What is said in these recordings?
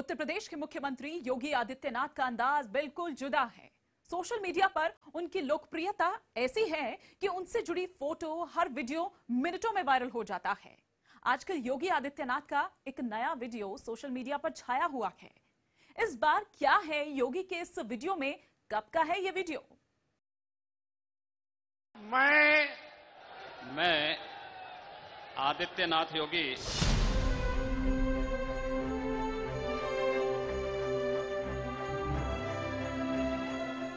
उत्तर प्रदेश के मुख्यमंत्री योगी आदित्यनाथ का अंदाज बिल्कुल जुदा है। सोशल मीडिया पर उनकी लोकप्रियता ऐसी है कि उनसे जुड़ी फोटो हर वीडियो मिनटों में वायरल हो जाता है। आजकल योगी आदित्यनाथ का एक नया वीडियो सोशल मीडिया पर छाया हुआ है। इस बार क्या है योगी के इस वीडियो में, कब का है ये वीडियो? मैं आदित्यनाथ योगी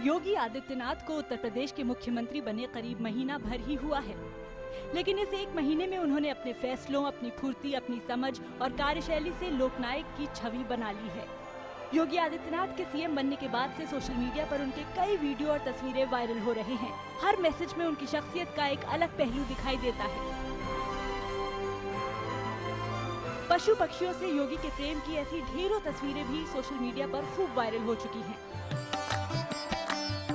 योगी आदित्यनाथ को उत्तर प्रदेश के मुख्यमंत्री बने करीब महीना भर ही हुआ है, लेकिन इस एक महीने में उन्होंने अपने फैसलों, अपनी फुर्ती, अपनी समझ और कार्यशैली से लोकनायक की छवि बना ली है। योगी आदित्यनाथ के सीएम बनने के बाद से सोशल मीडिया पर उनके कई वीडियो और तस्वीरें वायरल हो रहे हैं। हर मैसेज में उनकी शख्सियत का एक अलग पहलू दिखाई देता है। पशु पक्षियों से योगी के प्रेम की ऐसी ढेरों तस्वीरें भी सोशल मीडिया पर खूब वायरल हो चुकी हैं।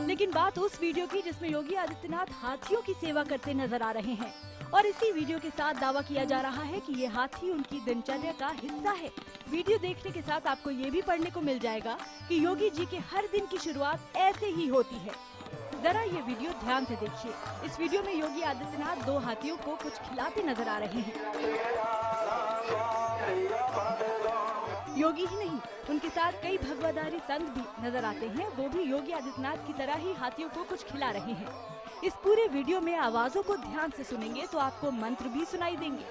लेकिन बात उस वीडियो की जिसमें योगी आदित्यनाथ हाथियों की सेवा करते नजर आ रहे हैं, और इसी वीडियो के साथ दावा किया जा रहा है कि ये हाथी उनकी दिनचर्या का हिस्सा है। वीडियो देखने के साथ आपको ये भी पढ़ने को मिल जाएगा कि योगी जी के हर दिन की शुरुआत ऐसे ही होती है। जरा ये वीडियो ध्यान से देखिए। इस वीडियो में योगी आदित्यनाथ दो हाथियों को कुछ खिलाते नजर आ रहे हैं। योगी ही नहीं, उनके साथ कई भगवाधारी संत भी नजर आते हैं। वो भी योगी आदित्यनाथ की तरह ही हाथियों को कुछ खिला रहे हैं। इस पूरे वीडियो में आवाजों को ध्यान से सुनेंगे तो आपको मंत्र भी सुनाई देंगे।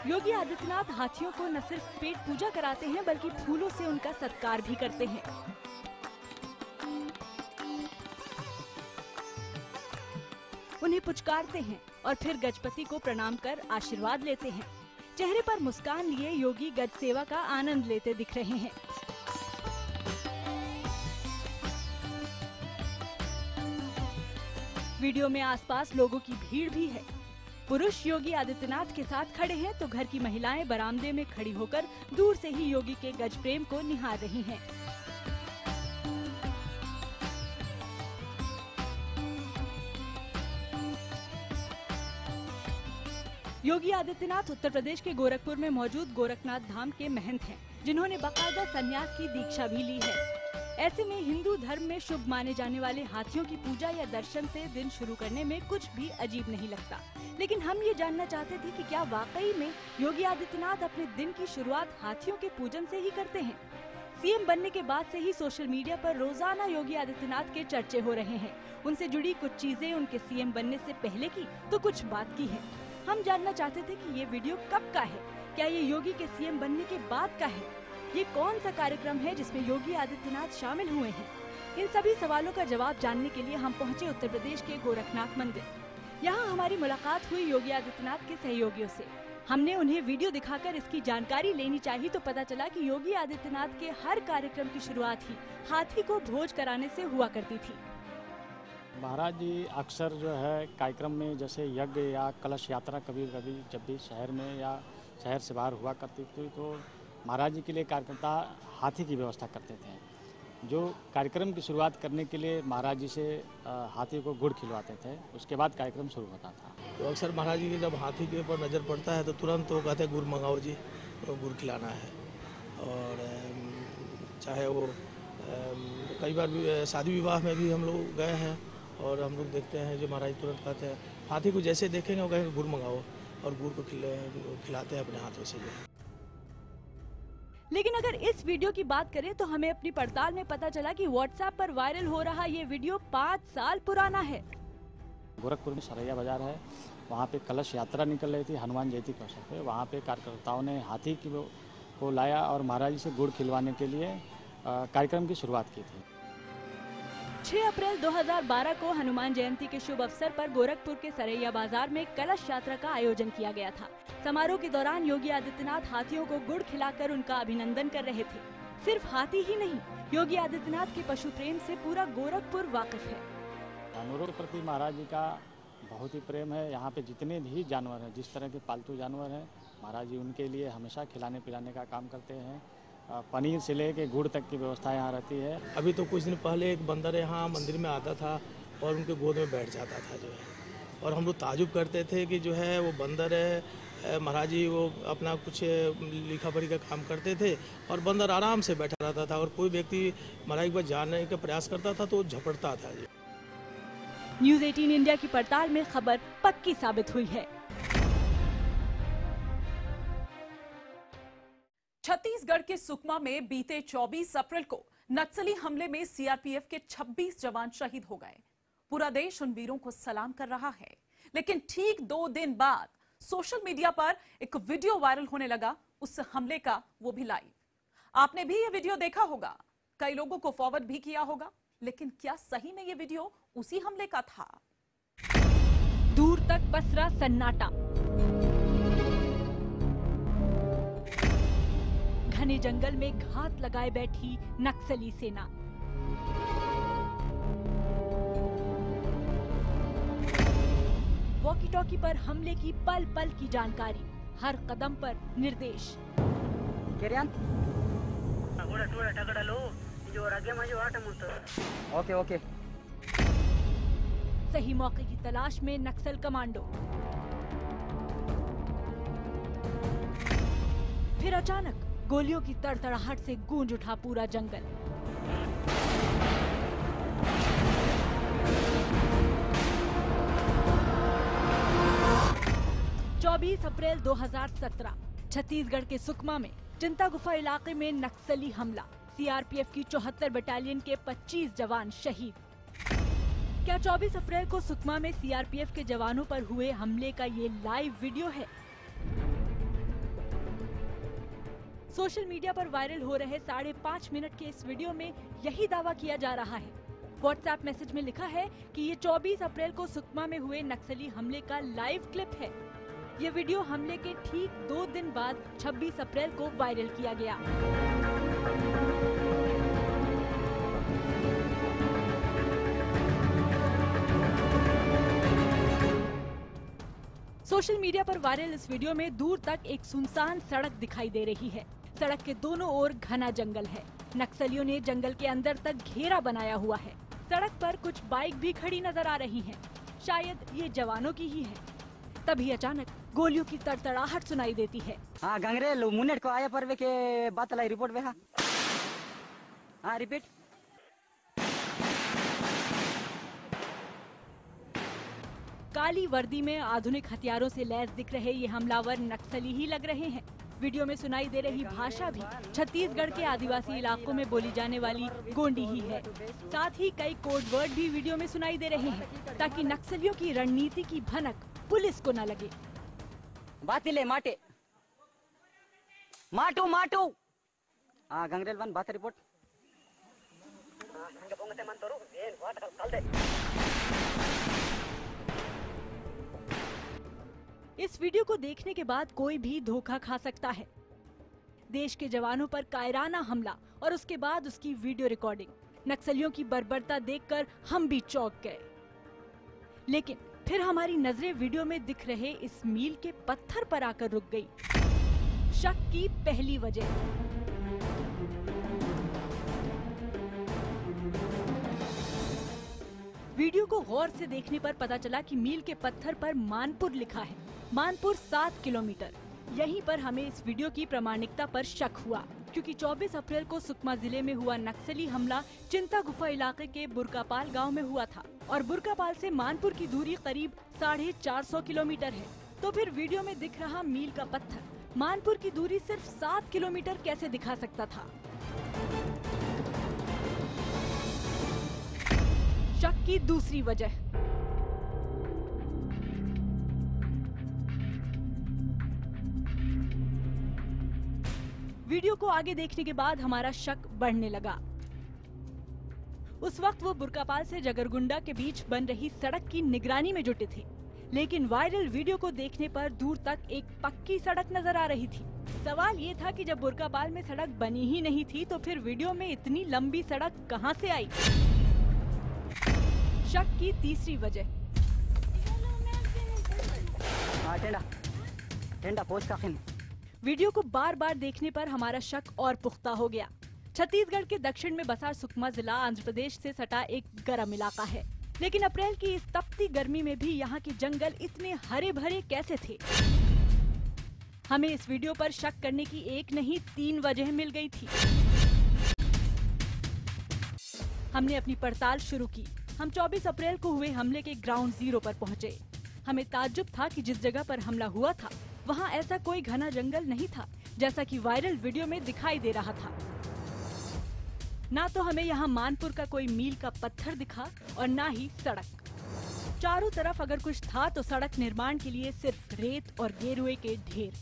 योगी आदित्यनाथ हाथियों को न सिर्फ पेट पूजा कराते हैं बल्कि फूलों से उनका सत्कार भी करते हैं। उन्हें पुचकारते हैं और फिर गजपति को प्रणाम कर आशीर्वाद लेते हैं। चेहरे पर मुस्कान लिए योगी गज सेवा का आनंद लेते दिख रहे हैं। वीडियो में आसपास लोगों की भीड़ भी है। पुरुष योगी आदित्यनाथ के साथ खड़े हैं तो घर की महिलाएं बरामदे में खड़ी होकर दूर से ही योगी के गज प्रेम को निहार रही हैं। योगी आदित्यनाथ उत्तर प्रदेश के गोरखपुर में मौजूद गोरखनाथ धाम के महंत हैं, जिन्होंने बाकायदा संन्यास की दीक्षा भी ली है। ऐसे में हिंदू धर्म में शुभ माने जाने वाले हाथियों की पूजा या दर्शन से दिन शुरू करने में कुछ भी अजीब नहीं लगता। लेकिन हम ये जानना चाहते थे कि क्या वाकई में योगी आदित्यनाथ अपने दिन की शुरुआत हाथियों के पूजन से ही करते हैं? सीएम बनने के बाद से ही सोशल मीडिया पर रोजाना योगी आदित्यनाथ के चर्चे हो रहे हैं। उनसे जुड़ी कुछ चीजें उनके सीएम बनने से पहले की तो कुछ बाद की है। हम जानना चाहते थे कि ये वीडियो कब का है, क्या ये योगी के सीएम बनने के बाद का है, ये कौन सा कार्यक्रम है जिसमें योगी आदित्यनाथ शामिल हुए हैं। इन सभी सवालों का जवाब जानने के लिए हम पहुंचे उत्तर प्रदेश के गोरखनाथ मंदिर। यहाँ हमारी मुलाकात हुई योगी आदित्यनाथ के सहयोगियों से। हमने उन्हें वीडियो दिखाकर इसकी जानकारी लेनी चाहिए तो पता चला कि योगी आदित्यनाथ के हर कार्यक्रम की शुरुआत ही हाथी को भोज कराने से हुआ करती थी। महाराज जी अक्सर जो है कार्यक्रम में जैसे यज्ञ या कलश यात्रा कभी कभी जब भी शहर में या शहर से बाहर हुआ करती थी तो महाराज जी के लिए कार्यकर्ता हाथी की व्यवस्था करते थे। जो कार्यक्रम की शुरुआत करने के लिए महाराज जी से हाथी को गुड़ खिलवाते थे, उसके बाद कार्यक्रम शुरू होता था। तो अक्सर महाराज जी के जब हाथी के ऊपर नज़र पड़ता है तो तुरंत वो कहते हैं गुड़ मंगाओ जी, तो गुड़ खिलाना है। और चाहे वो कई बार शादी विवाह में भी हम लोग गए हैं और हम लोग देखते हैं जो महाराज तुरंत कहते हैं हाथी को जैसे देखेंगे वो कहेंगे गुड़ मंगाओ, और गुड़ को खिलाते हैं अपने हाथों से। लेकिन अगर इस वीडियो की बात करें तो हमें अपनी पड़ताल में पता चला कि व्हाट्सएप पर वायरल हो रहा ये वीडियो 5 साल पुराना है। गोरखपुर में सरैया बाजार है, वहाँ पे कलश यात्रा निकल रही थी हनुमान जयंती के अवसर पे। वहाँ पे कार्यकर्ताओं ने हाथी को लाया और महाराज जी से गुड़ खिलवाने के लिए कार्यक्रम की शुरुआत की थी। 6 अप्रैल 2012 को हनुमान जयंती के शुभ अवसर पर गोरखपुर के सरैया बाजार में कलश यात्रा का आयोजन किया गया था। समारोह के दौरान योगी आदित्यनाथ हाथियों को गुड़ खिलाकर उनका अभिनंदन कर रहे थे। सिर्फ हाथी ही नहीं, योगी आदित्यनाथ के पशु प्रेम से पूरा गोरखपुर वाकिफ है। जानवरों के प्रति महाराज जी का बहुत ही प्रेम है। यहाँ पे जितने भी जानवर हैं, जिस तरह के पालतू जानवर हैं, महाराज जी उनके लिए हमेशा खिलाने पिलाने का काम करते हैं। पनीर से लेके गुड़ तक की व्यवस्था यहाँ रहती है। अभी तो कुछ दिन पहले एक बंदर यहाँ मंदिर में आता था और उनके गोद में बैठ जाता था जो है, और हम लोग ताजुब करते थे कि जो है वो बंदर है महाराज जी वो अपना कुछ लिखा पढ़ी का काम करते थे और बंदर आराम से बैठा रहता था और कोई व्यक्ति महाराज के पास जाने का प्रयास करता था तो वो झपटता था जी। न्यूज़ 18 इंडिया की पड़ताल में खबर पक्की साबित हुई है। छत्तीसगढ़ के सुकमा में बीते 24 अप्रैल को नक्सली हमले में सीआरपीएफ के 26 जवान शहीद हो गए। पूरा देश उन वीरों को सलाम कर रहा है, लेकिन ठीक 2 दिन बाद सोशल मीडिया पर एक वीडियो वायरल होने लगा उस हमले का, वो भी लाइव। आपने भी ये वीडियो देखा होगा, कई लोगों को फॉरवर्ड भी किया होगा, लेकिन क्या सही में ये वीडियो उसी हमले का था? दूर तक पसरा सन्नाटा। घने जंगल में घात लगाए बैठी नक्सली सेना। वॉकी टॉकी पर हमले की पल पल की जानकारी, हर कदम पर निर्देश। Okay okay. सही मौके की तलाश में नक्सल कमांडो। फिर अचानक गोलियों की तड़तड़ाहट से गूंज उठा पूरा जंगल। अप्रैल 2017 छत्तीसगढ़ के सुकमा में चिंता गुफा इलाके में नक्सली हमला। सीआरपीएफ की 74 बटालियन के 25 जवान शहीद। क्या 24 अप्रैल को सुकमा में सीआरपीएफ के जवानों पर हुए हमले का ये लाइव वीडियो है? सोशल मीडिया पर वायरल हो रहे 5.5 मिनट के इस वीडियो में यही दावा किया जा रहा है। व्हाट्सएप मैसेज में लिखा है कि ये 24 अप्रैल को सुकमा में हुए नक्सली हमले का लाइव क्लिप है। ये वीडियो हमले के ठीक 2 दिन बाद 26 अप्रैल को वायरल किया गया। सोशल मीडिया पर वायरल इस वीडियो में दूर तक एक सुनसान सड़क दिखाई दे रही है। सड़क के दोनों ओर घना जंगल है। नक्सलियों ने जंगल के अंदर तक घेरा बनाया हुआ है। सड़क पर कुछ बाइक भी खड़ी नजर आ रही हैं। शायद ये जवानों की ही है। तभी अचानक गोलियों की तड़तड़ाहट सुनाई देती है। हाँ गंगरे मुनेट को आया परवे के बात लाई रिपोर्ट में। हाँ रिपीट। काली वर्दी में आधुनिक हथियारों से लैस दिख रहे ये हमलावर नक्सली ही लग रहे हैं। वीडियो में सुनाई दे रही भाषा भी छत्तीसगढ़ के आदिवासी इलाकों में बोली जाने वाली गोंडी ही है। साथ ही कई कोड वर्ड भी वीडियो में सुनाई दे रहे हैं ताकि नक्सलियों की रणनीति की भनक पुलिस को न लगे। बात ले माटे माटू माटू। हाँ गंगरेल वन बात रिपोर्ट। इस वीडियो को देखने के बाद कोई भी धोखा खा सकता है। देश के जवानों पर कायराना हमला और उसके बाद उसकी वीडियो रिकॉर्डिंग। नक्सलियों की बर्बरता देखकर हम भी चौंक गए। लेकिन फिर हमारी नजरें वीडियो में दिख रहे इस मील के पत्थर पर आकर रुक गई। शक की पहली वजह। वीडियो को गौर से देखने पर पता चला कि मील के पत्थर पर मानपुर लिखा है। मानपुर 7 किलोमीटर। यहीं पर हमें इस वीडियो की प्रामाणिकता पर शक हुआ, क्योंकि 24 अप्रैल को सुकमा जिले में हुआ नक्सली हमला चिंता गुफा इलाके के बुरकापाल गांव में हुआ था और बुरकापाल से मानपुर की दूरी करीब 450 किलोमीटर है। तो फिर वीडियो में दिख रहा मील का पत्थर मानपुर की दूरी सिर्फ 7 किलोमीटर कैसे दिखा सकता था? शक की दूसरी वजह। वीडियो को आगे देखने के बाद हमारा शक बढ़ने लगा। उस वक्त वो बुरकापाल से जगरगुंडा के बीच बन रही सड़क की निगरानी में जुटे थे, लेकिन वायरल वीडियो को देखने पर दूर तक एक पक्की सड़क नजर आ रही थी। सवाल ये था कि जब बुरकापाल में सड़क बनी ही नहीं थी तो फिर वीडियो में इतनी लंबी सड़क कहां से आई? शक की तीसरी वजह। वीडियो को बार बार देखने पर हमारा शक और पुख्ता हो गया। छत्तीसगढ़ के दक्षिण में बसा सुकमा जिला आंध्र प्रदेश से सटा एक गर्म इलाका है, लेकिन अप्रैल की इस तपती गर्मी में भी यहाँ के जंगल इतने हरे भरे कैसे थे? हमें इस वीडियो पर शक करने की एक नहीं 3 वजह मिल गई थी। हमने अपनी पड़ताल शुरू की। हम 24 अप्रैल को हुए हमले के ग्राउंड जीरो पर पहुंचे। हमें ताज्जुब था कि जिस जगह पर हमला हुआ था वहां ऐसा कोई घना जंगल नहीं था जैसा कि वायरल वीडियो में दिखाई दे रहा था। ना तो हमें यहाँ मानपुर का कोई मील का पत्थर दिखा और ना ही सड़क। चारों तरफ अगर कुछ था तो सड़क निर्माण के लिए सिर्फ रेत और गेरुए के ढेर।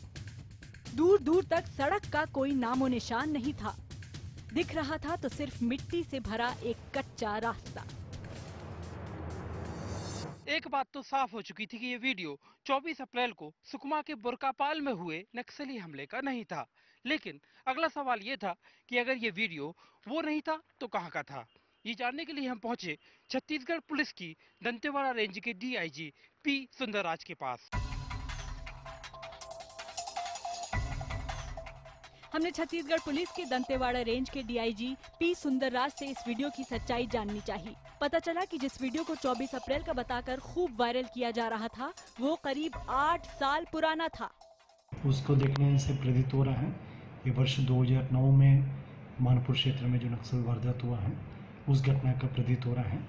दूर दूर तक सड़क का कोई नामो निशान नहीं था। दिख रहा था तो सिर्फ मिट्टी से भरा एक कच्चा रास्ता। एक बात तो साफ हो चुकी थी कि ये वीडियो 24 अप्रैल को सुकमा के बुरकापाल में हुए नक्सली हमले का नहीं था। लेकिन अगला सवाल ये था कि अगर ये वीडियो वो नहीं था तो कहाँ का था। ये जानने के लिए हम पहुंचे छत्तीसगढ़ पुलिस की दंतेवाड़ा रेंज के डीआईजी पी सुंदरराज के पास। हमने छत्तीसगढ़ पुलिस के दंतेवाड़ा रेंज के डीआईजी पी सुंदरराज से इस वीडियो की सच्चाई जाननी चाहिए। पता चला कि जिस वीडियो को 24 अप्रैल का बताकर खूब वायरल किया जा रहा था वो करीब 8 साल पुराना था। उसको देखने से प्रेरित हो रहा है। ये वर्ष 2009 में मानपुर क्षेत्र में जो नक्सल वारदात हुआ है उस घटना का प्रतीत हो रहा है।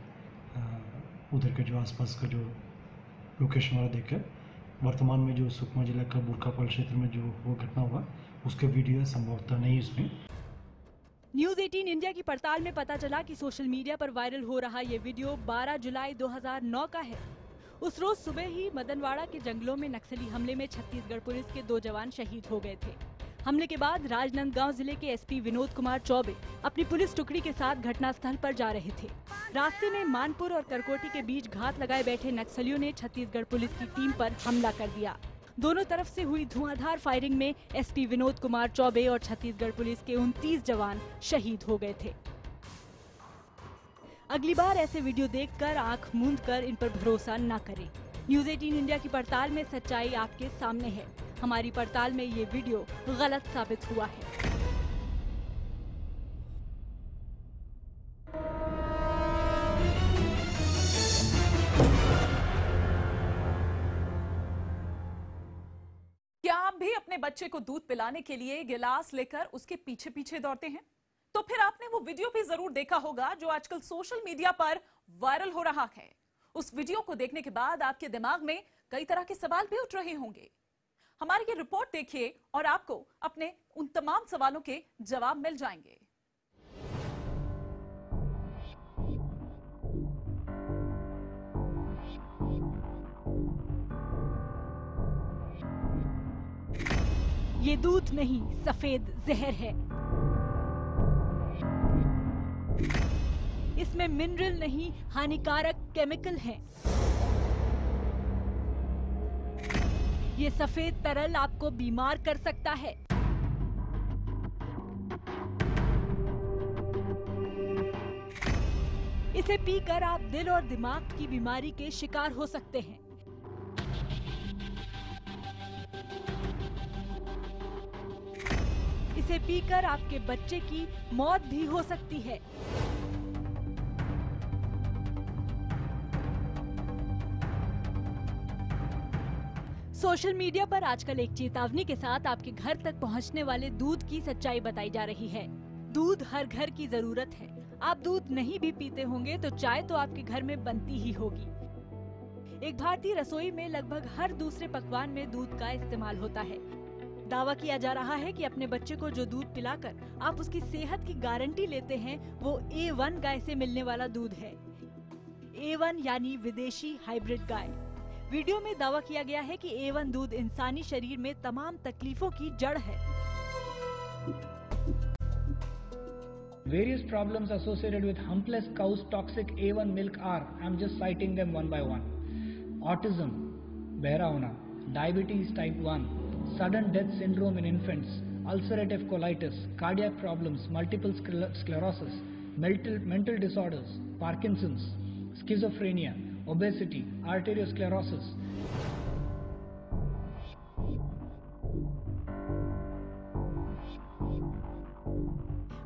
उधर के जो आसपास का जो लोकेशन वाला देखकर वर्तमान में जो सुकमा जिला का बुरकापाल क्षेत्र में जो वो घटना हुआ उसके वीडियो संभवतः नहीं इसमें। न्यूज 18 इंडिया की पड़ताल में पता चला कि सोशल मीडिया पर वायरल हो रहा ये वीडियो 12 जुलाई 2009 का है। उस रोज सुबह ही मदनवाड़ा के जंगलों में नक्सली हमले में छत्तीसगढ़ पुलिस के 2 जवान शहीद हो गए थे। हमले के बाद राजनांदगांव जिले के एसपी विनोद कुमार चौबे अपनी पुलिस टुकड़ी के साथ घटनास्थल पर जा रहे थे। रास्ते में मानपुर और करकोटी के बीच घात लगाए बैठे नक्सलियों ने छत्तीसगढ़ पुलिस की टीम पर हमला कर दिया। दोनों तरफ से हुई धुआंधार फायरिंग में एसपी विनोद कुमार चौबे और छत्तीसगढ़ पुलिस के 29 जवान शहीद हो गए थे। अगली बार ऐसे वीडियो देखकर आंख मूंदकर इन पर भरोसा न करें। न्यूज 18 इंडिया की पड़ताल में सच्चाई आपके सामने है। हमारी पड़ताल में ये वीडियो गलत साबित हुआ है। क्या आप भी अपने बच्चे को दूध पिलाने के लिए गिलास लेकर उसके पीछे पीछे दौड़ते हैं? तो फिर आपने वो वीडियो भी जरूर देखा होगा जो आजकल सोशल मीडिया पर वायरल हो रहा है। उस वीडियो को देखने के बाद आपके दिमाग में कई तरह के सवाल भी उठ रहे होंगे। हमारी ये रिपोर्ट देखिए और आपको अपने उन तमाम सवालों के जवाब मिल जाएंगे। ये दूध नहीं, सफेद जहर है। इसमें मिनरल नहीं, हानिकारक केमिकल हैं। ये सफेद तरल आपको बीमार कर सकता है। इसे पीकर आप दिल और दिमाग की बीमारी के शिकार हो सकते हैं। इसे पीकर आपके बच्चे की मौत भी हो सकती है। सोशल मीडिया पर आजकल एक चेतावनी के साथ आपके घर तक पहुंचने वाले दूध की सच्चाई बताई जा रही है। दूध हर घर की जरूरत है। आप दूध नहीं भी पीते होंगे तो चाय तो आपके घर में बनती ही होगी। एक भारतीय रसोई में लगभग हर दूसरे पकवान में दूध का इस्तेमाल होता है। दावा किया जा रहा है कि अपने बच्चे को जो दूध पिलाकर आप उसकी सेहत की गारंटी लेते हैं वो A1 गाय से मिलने वाला दूध है। A1 यानी विदेशी हाइब्रिड गाय। वीडियो में दावा किया गया है कि A1 दूध इंसानी शरीर में तमाम तकलीफों की जड़ है। Various problems associated with humpless cow's toxic A1 milk are, I'm just citing them one by one. Autism, बहरा होना, diabetes type 1, sudden death syndrome in infants, ulcerative colitis, cardiac problems, multiple sclerosis, mental disorders, Parkinson's, schizophrenia, obesity, arteriosclerosis.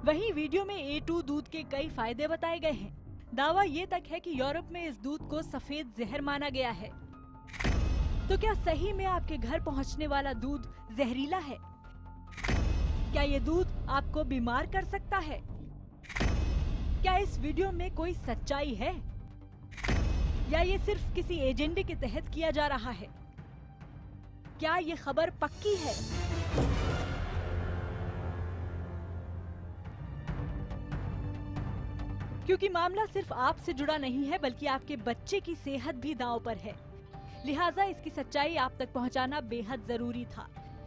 वहीं video में A2 दूध के कई फायदे बताए गए हैं। दावा ये तक है कि यूरोप में इस दूध को सफेद जहर माना गया है। तो क्या सही में आपके घर पहुंचने वाला दूध जहरीला है? क्या ये दूध आपको बीमार कर सकता है? क्या इस वीडियो में कोई सच्चाई है या ये सिर्फ किसी एजेंडे के तहत किया जा रहा है? क्या ये खबर पक्की है? क्योंकि मामला सिर्फ आपसे जुड़ा नहीं है बल्कि आपके बच्चे की सेहत भी दांव पर है, लिहाजा इसकी सच्चाई आप तक पहुंचाना बेहद जरूरी था।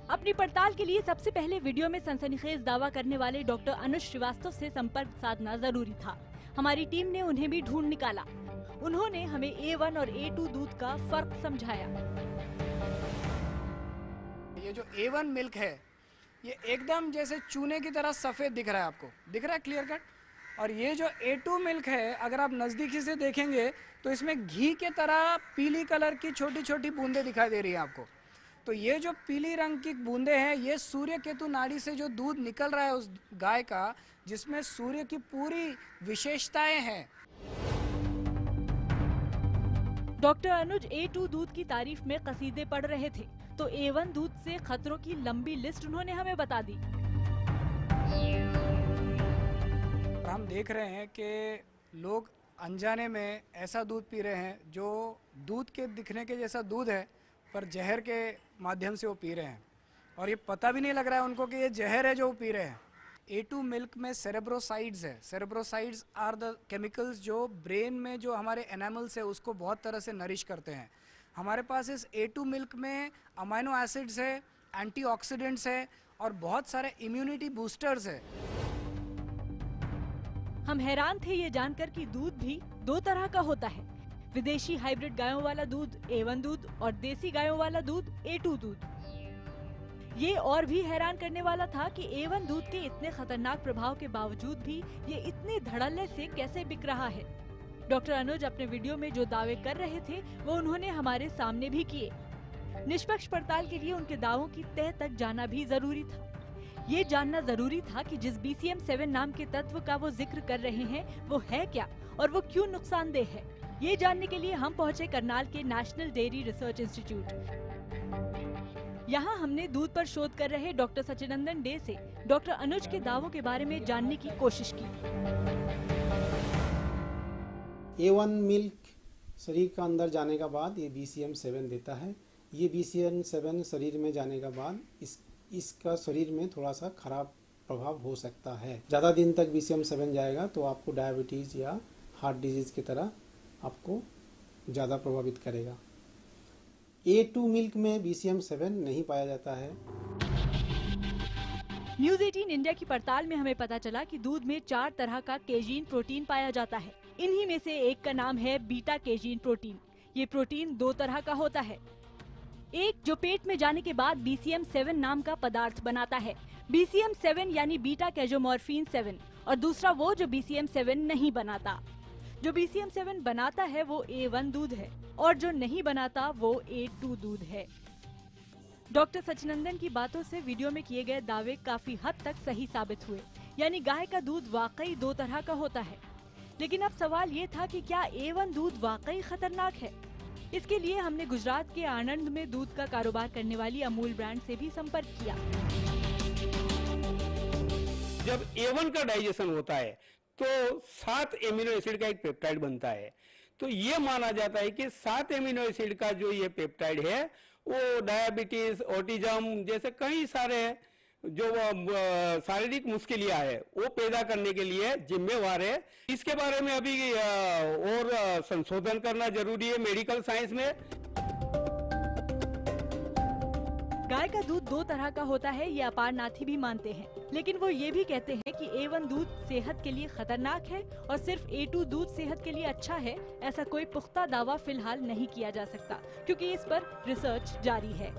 अपनी पड़ताल के लिए सबसे पहले वीडियो में सनसनीखेज दावा करने वाले डॉक्टर अनुज श्रीवास्तव से संपर्क साधना जरूरी था। हमारी टीम ने उन्हें भी ढूंढ निकाला। उन्होंने हमें A1 और A2 दूध का फर्क समझाया। ये जो A1 मिल्क है ये एकदम जैसे चूने की तरह सफेद दिख रहा है, आपको दिख रहा है क्लियर कट। और ये जो A2 मिल्क है अगर आप नजदीकी से देखेंगे तो इसमें घी के तरह पीली कलर की छोटी छोटी बूंदें दिखाई दे रही हैं आपको। तो ये जो पीली रंग की बूंदें हैं ये सूर्य केतु नाड़ी से जो दूध निकल रहा है उस गाय का, जिसमें सूर्य की पूरी विशेषताएं हैं। डॉक्टर अनुज A2 दूध की तारीफ में कसीदे पढ़ रहे थे तो A1 दूध से खतरों की लंबी लिस्ट उन्होंने हमें बता दी। हम देख रहे हैं कि लोग अनजाने में ऐसा दूध पी रहे हैं जो दूध के दिखने के जैसा दूध है पर जहर के माध्यम से वो पी रहे हैं और ये पता भी नहीं लग रहा है उनको कि ये जहर है जो वो पी रहे हैं। A2 मिल्क में सेरेब्रोसाइड्स है। सेरेब्रोसाइड्स आर द केमिकल्स जो ब्रेन में जो हमारे एनामल्स है उसको बहुत तरह से नरिश करते हैं। हमारे पास इस A2 मिल्क में अमाइनो एसिड्स है, एंटीऑक्सीडेंट्स है और बहुत सारे इम्यूनिटी बूस्टर्स है। हम हैरान थे ये जानकर कि दूध भी दो तरह का होता है, विदेशी हाइब्रिड गायों वाला दूध A1 दूध और देसी गायों वाला दूध A2 दूध। ये और भी हैरान करने वाला था कि A1 दूध के इतने खतरनाक प्रभाव के बावजूद भी ये इतने धड़ल्ले से कैसे बिक रहा है। डॉक्टर अनुज अपने वीडियो में जो दावे कर रहे थे वो उन्होंने हमारे सामने भी किए। निष्पक्ष पड़ताल के लिए उनके दावों की तह तक जाना भी जरूरी था। ये जानना जरूरी था कि जिस BCM7 नाम के तत्व का वो जिक्र कर रहे हैं वो है क्या और वो क्यों नुकसानदेह है। ये जानने के लिए हम पहुंचे करनाल के नेशनल डेयरी रिसर्च इंस्टीट्यूट। यहाँ हमने दूध पर शोध कर रहे डॉक्टर सचिनंदन डे से डॉक्टर अनुज के दावों के बारे में जानने की कोशिश की। A1 मिल्क शरीर का अंदर जाने का बाद ये BCM7 देता है। ये BCM7 शरीर में जाने का बाद इसका शरीर में थोड़ा सा खराब प्रभाव हो सकता है। ज़्यादा दिन तक BCM7 जाएगा तो आपको डायबिटीज़ या हार्ट डिजीज़ की तरह आपको ज़्यादा प्रभावित करेगा। A2 मिल्क में BCM7 नहीं पाया जाता है। न्यूज 18 इंडिया की पड़ताल में हमें पता चला कि दूध में 4 तरह का केजीन प्रोटीन पाया जाता है। इन्हीं में से एक का नाम है बीटा केजीन प्रोटीन। ये प्रोटीन 2 तरह का होता है, एक जो पेट में जाने के बाद BCM7 नाम का पदार्थ बनाता है, BCM7 यानी बीटा कैजोमॉर्फिन 7, और दूसरा वो जो BCM7 नहीं बनाता। जो BCM7 बनाता है वो A1 दूध है और जो नहीं बनाता वो A2 दूध है। डॉक्टर सचिनंदन की बातों से वीडियो में किए गए दावे काफी हद तक सही साबित हुए, यानी गाय का दूध वाकई 2 तरह का होता है। लेकिन अब सवाल ये था कि क्या A1 दूध वाकई खतरनाक है। इसके लिए हमने गुजरात के आणंद में दूध का कारोबार करने वाली अमूल ब्रांड से भी संपर्क किया। जब A1 का डाइजेशन होता है तो 7 एमिनो एसिड का एक पेप्टाइड बनता है। तो ये माना जाता है कि 7 एमिनो एसिड का जो ये पेप्टाइड है वो डायबिटीज, ऑटिज्म जैसे कई सारे जो शारीरिक मुश्किलियां है वो पैदा करने के लिए जिम्मेवार है। इसके बारे में अभी और संशोधन करना जरूरी है मेडिकल साइंस में। गाय का दूध 2 तरह का होता है ये अपारनाथी भी मानते हैं, लेकिन वो ये भी कहते हैं कि A1 दूध सेहत के लिए खतरनाक है और सिर्फ A2 दूध सेहत के लिए अच्छा है। ऐसा कोई पुख्ता दावा फिलहाल नहीं किया जा सकता क्योंकि इस पर रिसर्च जारी है।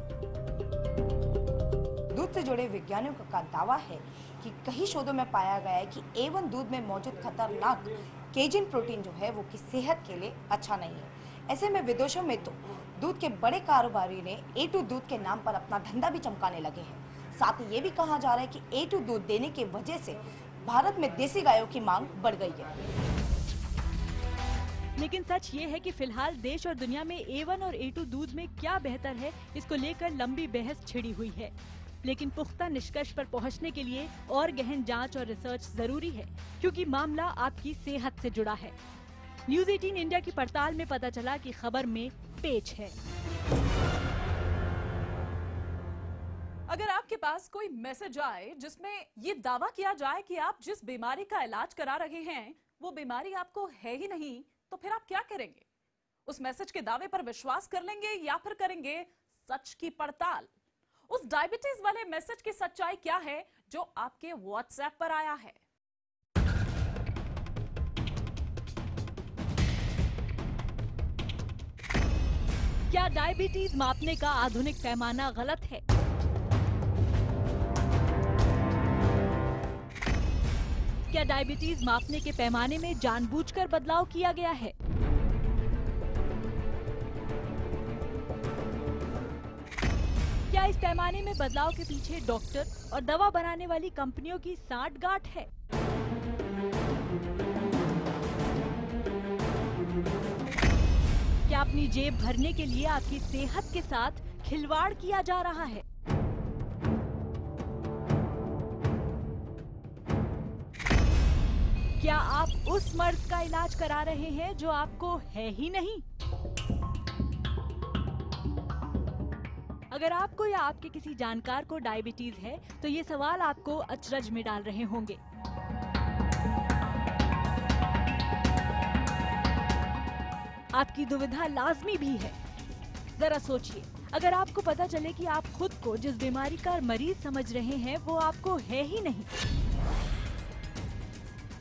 दूध से जुड़े वैज्ञानिकों का दावा है कि कई शोधों में पाया गया है कि A1 दूध में मौजूद खतरनाक केजिन प्रोटीन जो है वो कि सेहत के लिए अच्छा नहीं है। ऐसे में विदेशों में तो दूध के बड़े कारोबारी ने A2 दूध के नाम पर अपना धंधा भी चमकाने लगे हैं। साथ ही ये भी कहा जा रहा है कि A2 दूध देने की वजह से भारत में देसी गायों की मांग बढ़ गई है। लेकिन सच ये है कि फिलहाल देश और दुनिया में A1 और A2 दूध में क्या बेहतर है, इसको लेकर लंबी बहस छिड़ी हुई है। लेकिन पुख्ता निष्कर्ष पर पहुंचने के लिए और गहन जांच और रिसर्च जरूरी है, क्योंकि मामला आपकी सेहत से जुड़ा है। न्यूज़ 18 इंडिया की पड़ताल में पता चला कि खबर में पेच है। अगर आपके पास कोई मैसेज आए जिसमें ये दावा किया जाए कि आप जिस बीमारी का इलाज करा रहे हैं वो बीमारी आपको है ही नहीं, तो फिर आप क्या करेंगे? उस मैसेज के दावे पर विश्वास कर लेंगे या फिर करेंगे सच की पड़ताल? उस डायबिटीज वाले मैसेज की सच्चाई क्या है जो आपके व्हाट्सएप पर आया है? क्या डायबिटीज मापने का आधुनिक पैमाना गलत है? क्या डायबिटीज मापने के पैमाने में जानबूझकर बदलाव किया गया है? क्या इस पैमाने में बदलाव के पीछे डॉक्टर और दवा बनाने वाली कंपनियों की सांठगांठ है? क्या अपनी जेब भरने के लिए आपकी सेहत के साथ खिलवाड़ किया जा रहा है? क्या आप उस मर्ज का इलाज करा रहे हैं जो आपको है ही नहीं? अगर आपको या आपके किसी जानकार को डायबिटीज है तो ये सवाल आपको अचरज में डाल रहे होंगे। आपकी दुविधा लाजमी भी है। जरा सोचिए, अगर आपको पता चले कि आप खुद को जिस बीमारी का मरीज समझ रहे हैं वो आपको है ही नहीं,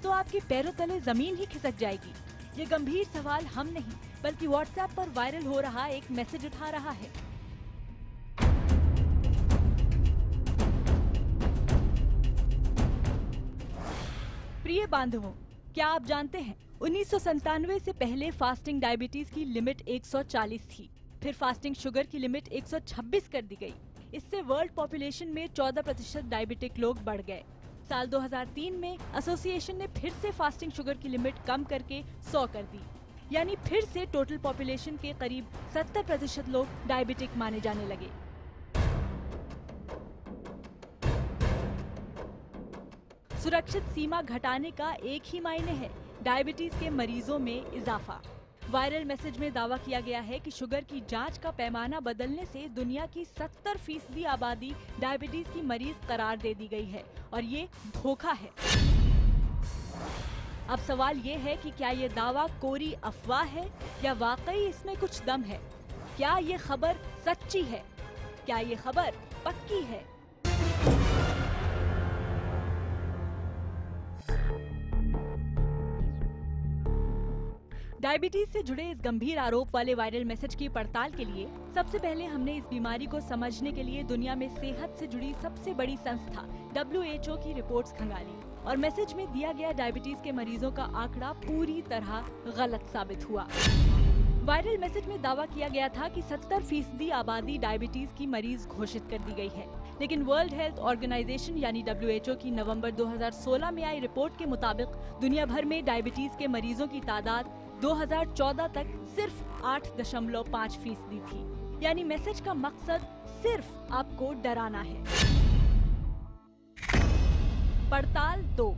तो आपके पैरों तले जमीन ही खिसक जाएगी। ये गंभीर सवाल हम नहीं बल्कि व्हाट्सएप पर वायरल हो रहा एक मैसेज उठा रहा है। प्रिय बांधवों, क्या आप जानते हैं 1997 से पहले फास्टिंग डायबिटीज की लिमिट 140 थी। फिर फास्टिंग शुगर की लिमिट 126 कर दी गई। इससे वर्ल्ड पॉपुलेशन में 14% डायबिटिक लोग बढ़ गए। साल 2003 में एसोसिएशन ने फिर से फास्टिंग शुगर की लिमिट कम करके 100 कर दी, यानी फिर से टोटल पॉपुलेशन के करीब 70% लोग डायबिटिक माने जाने लगे। सुरक्षित सीमा घटाने का एक ही मायने है, डायबिटीज के मरीजों में इजाफा। वायरल मैसेज में दावा किया गया है कि शुगर की जांच का पैमाना बदलने से दुनिया की 70% आबादी डायबिटीज की मरीज करार दे दी गई है और ये धोखा है। अब सवाल ये है कि क्या ये दावा कोरी अफवाह है या वाकई इसमें कुछ दम है? क्या ये खबर सच्ची है? क्या ये खबर पक्की है? डायबिटीज से जुड़े इस गंभीर आरोप वाले वायरल मैसेज की पड़ताल के लिए सबसे पहले हमने इस बीमारी को समझने के लिए दुनिया में सेहत से जुड़ी सबसे बड़ी संस्था WHO की रिपोर्ट्स खंगाली और मैसेज में दिया गया डायबिटीज के मरीजों का आंकड़ा पूरी तरह गलत साबित हुआ। वायरल मैसेज में दावा किया गया था कि 70% आबादी डायबिटीज की मरीज घोषित कर दी गई है, लेकिन वर्ल्ड हेल्थ ऑर्गेनाइजेशन यानी WHO की नवंबर 2016 में आई रिपोर्ट के मुताबिक दुनिया भर में डायबिटीज के मरीजों की तादाद 2014 तक सिर्फ 8.5% थी। यानी मैसेज का मकसद सिर्फ आपको डराना है। पड़ताल 2।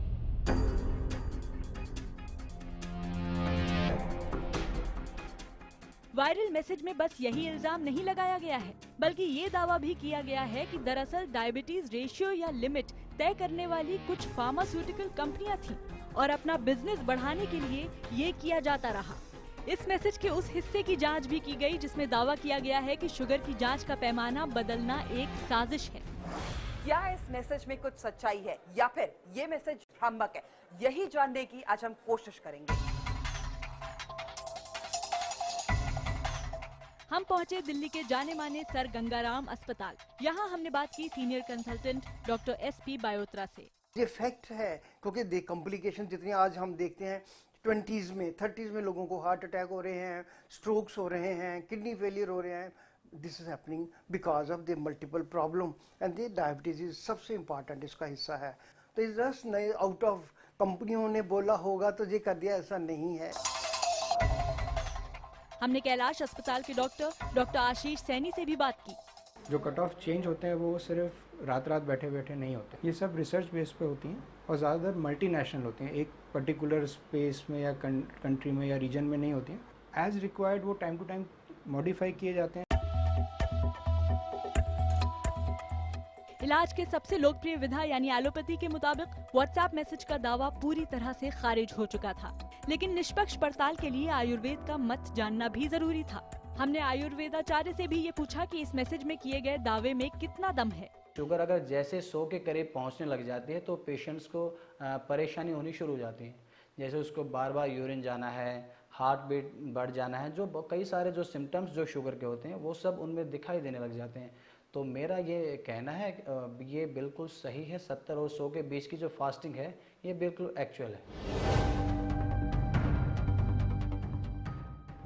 वायरल मैसेज में बस यही इल्जाम नहीं लगाया गया है, बल्कि ये दावा भी किया गया है कि दरअसल डायबिटीज रेशियो या लिमिट तय करने वाली कुछ फार्मास्यूटिकल कंपनियां थीं और अपना बिजनेस बढ़ाने के लिए ये किया जाता रहा। इस मैसेज के उस हिस्से की जांच भी की गई जिसमें दावा किया गया है कि शुगर की जांच का पैमाना बदलना एक साजिश है। क्या इस मैसेज में कुछ सच्चाई है या फिर ये मैसेज भ्रामक है? यही जानने की आज हम कोशिश करेंगे। हम पहुंचे दिल्ली के जाने माने सर गंगाराम अस्पताल। यहाँ हमने बात की सीनियर कंसल्टेंट डॉक्टर SP बायोत्रा से। ये फैक्ट है क्योंकि कॉम्प्लिकेशन जितनी आज हम देखते हैं 20s में 30s में लोगों को हार्ट अटैक हो रहे हैं, स्ट्रोक्स हो रहे हैं, किडनी फेलियर हो रहे हैं। This is happening because of the multiple problem and the diabetes सबसे इम्पॉर्टेंट इसका हिस्सा है। तो इस जस्ट आउट ऑफ कंपनियों ने बोला होगा तो ये कर दिया, ऐसा नहीं है। हमने कैलाश अस्पताल के डॉक्टर आशीष सैनी से भी बात की। जो कट ऑफ चेंज होते हैं वो सिर्फ रात बैठे बैठे नहीं होते, ये सब रिसर्च बेस पे होती हैं और ज़्यादातर मल्टीनेशनल होती हैं, एक पर्टिकुलर स्पेस में या कंट्री में या रीजन में नहीं होती हैं। एज रिक्वायर्ड वो टाइम टू टाइम मॉडिफाई किए जाते हैं। इलाज के सबसे लोकप्रिय विधा यानी एलोपैथी के मुताबिक व्हाट्सएप मैसेज का दावा पूरी तरह से खारिज हो चुका था, लेकिन निष्पक्ष पड़ताल के लिए आयुर्वेद का मत जानना भी जरूरी था। हमने आयुर्वेदाचार्य से भी ये पूछा कि इस मैसेज में किए गए दावे में कितना दम है। शुगर अगर जैसे 100 के करीब पहुंचने लग जाती है तो पेशेंट्स को परेशानी होनी शुरू हो जाती है, जैसे उसको बार बार यूरिन जाना है, हार्ट बीट बढ़ जाना है, जो कई सारे जो सिम्टम्स जो शुगर के होते हैं वो सब उनमें दिखाई देने लग जाते हैं। तो मेरा ये कहना है ये बिल्कुल सही है, 70 और 100 के बीच की जो फास्टिंग है ये बिल्कुल एक्चुअल है।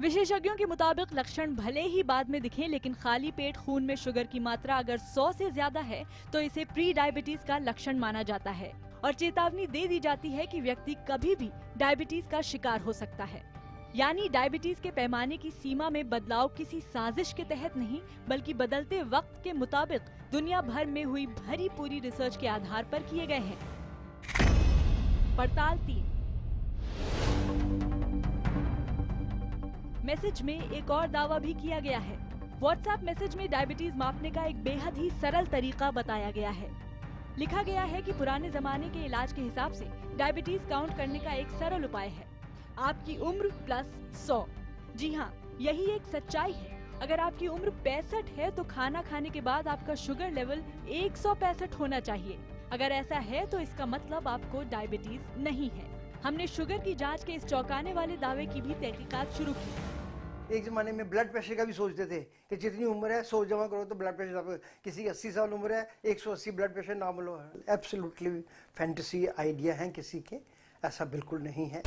विशेषज्ञों के मुताबिक लक्षण भले ही बाद में दिखें, लेकिन खाली पेट खून में शुगर की मात्रा अगर 100 से ज्यादा है तो इसे प्री डायबिटीज का लक्षण माना जाता है और चेतावनी दे दी जाती है कि व्यक्ति कभी भी डायबिटीज का शिकार हो सकता है। यानी डायबिटीज के पैमाने की सीमा में बदलाव किसी साजिश के तहत नहीं, बल्कि बदलते वक्त के मुताबिक दुनिया भर में हुई भरी पूरी रिसर्च के आधार पर किए गए हैं। पड़ताल 3। मैसेज में एक और दावा भी किया गया है। व्हाट्सएप मैसेज में डायबिटीज मापने का एक बेहद ही सरल तरीका बताया गया है। लिखा गया है कि पुराने जमाने के इलाज के हिसाब से डायबिटीज काउंट करने का एक सरल उपाय है आपकी उम्र प्लस 100। जी हाँ, यही एक सच्चाई है। अगर आपकी उम्र 65 है तो खाना खाने के बाद आपका शुगर लेवल 165 होना चाहिए। अगर ऐसा है तो इसका मतलब आपको डायबिटीज नहीं है। हमने शुगर की जांच के इस चौंकाने वाले दावे की भी तहकीकात शुरू की। एक जमाने में ब्लड प्रेशर का भी सोचते थे कि जितनी उम्र है 100 जमा करो तो ब्लड प्रेशर, किसी की 80 साल उम्र है 180 ब्लड प्रेशर नॉर्मल हो। एब्सोल्युटली फैंटेसी आइडिया है किसी के, ऐसा बिल्कुल नहीं है।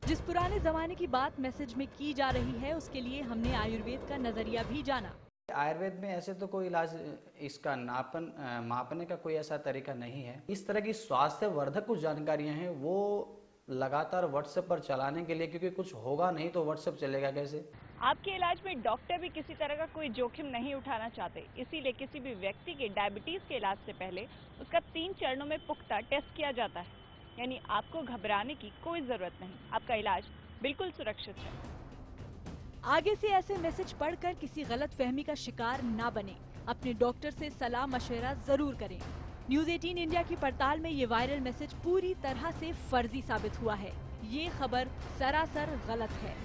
जिस पुराने जमाने की बात मैसेज में की जा रही है उसके लिए हमने आयुर्वेद का नजरिया भी जाना। आयुर्वेद में ऐसे तो कोई इलाज इसका मापने का कोई ऐसा तरीका नहीं है। इस तरह की स्वास्थ्य वर्धक कुछ जानकारियां हैं वो लगातार व्हाट्सएप पर चलाने के लिए, क्योंकि कुछ होगा नहीं तो व्हाट्सएप चलेगा कैसे। आपके इलाज में डॉक्टर भी किसी तरह का कोई जोखिम नहीं उठाना चाहते, इसीलिए किसी भी व्यक्ति के डायबिटीज के इलाज से पहले उसका 3 चरणों में पुख्ता टेस्ट किया जाता है। यानी आपको घबराने की कोई जरूरत नहीं, आपका इलाज बिल्कुल सुरक्षित है। आगे से ऐसे मैसेज पढ़कर किसी गलतफहमी का शिकार ना बने। अपने डॉक्टर से सलाह मशवरा जरूर करें। न्यूज़ 18 इंडिया की पड़ताल में ये वायरल मैसेज पूरी तरह से फर्जी साबित हुआ है। ये खबर सरासर गलत है।